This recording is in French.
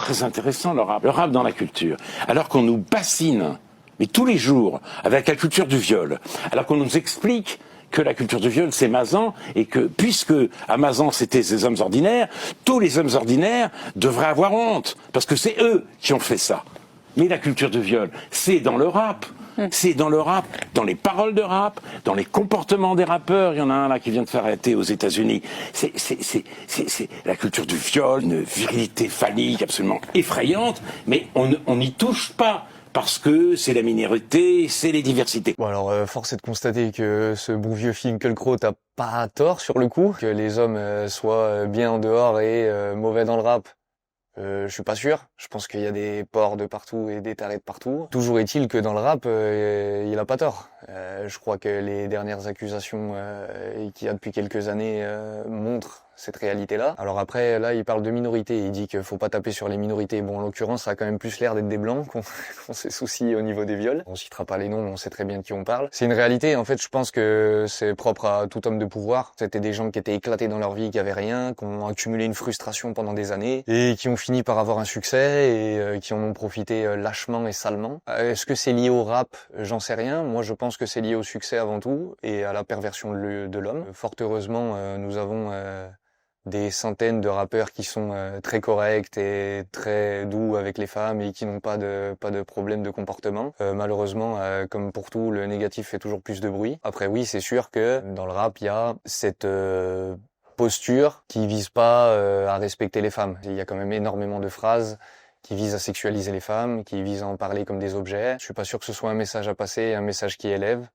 très intéressant le rap dans la culture. Alors qu'on nous bassine, mais tous les jours, avec la culture du viol, alors qu'on nous explique que la culture du viol, c'est Mazan, et que, puisque à Mazan, c'était des hommes ordinaires, tous les hommes ordinaires devraient avoir honte, parce que c'est eux qui ont fait ça. Mais la culture du viol, c'est dans le rap. C'est dans le rap, dans les paroles de rap, dans les comportements des rappeurs. Il y en a un là qui vient de faire arrêter aux États-Unis. C'est la culture du viol, une virilité phallique absolument effrayante, mais on n'y touche pas. Parce que c'est la minorité, c'est les diversités. Bon alors, force est de constater que ce bon vieux Finkielkraut a pas tort sur le coup. Que les hommes soient bien en dehors et mauvais dans le rap, je suis pas sûr. Je pense qu'il y a des porcs de partout et des tarés de partout. Toujours est-il que dans le rap, il a pas tort. Je crois que les dernières accusations qu'il y a depuis quelques années montrent cette réalité-là. Alors après, là, il parle de minorités. Il dit qu'il faut pas taper sur les minorités. Bon, en l'occurrence, ça a quand même plus l'air d'être des blancs qu'on s'est soucié au niveau des viols. On citera pas les noms, mais on sait très bien de qui on parle. C'est une réalité. En fait, je pense que c'est propre à tout homme de pouvoir. C'était des gens qui étaient éclatés dans leur vie, qui avaient rien, qui ont accumulé une frustration pendant des années et qui ont fini par avoir un succès et qui en ont profité lâchement et salement. Est-ce que c'est lié au rap? J'en sais rien. Moi, je pense que c'est lié au succès avant tout et à la perversion de l'homme. Fort heureusement, nous avons des centaines de rappeurs qui sont très corrects et très doux avec les femmes et qui n'ont pas de problème de comportement. Malheureusement, comme pour tout, le négatif fait toujours plus de bruit. Après oui, c'est sûr que dans le rap, il y a cette posture qui vise pas à respecter les femmes. Il y a quand même énormément de phrases qui visent à sexualiser les femmes, qui visent à en parler comme des objets. Je suis pas sûr que ce soit un message à passer, un message qui élève.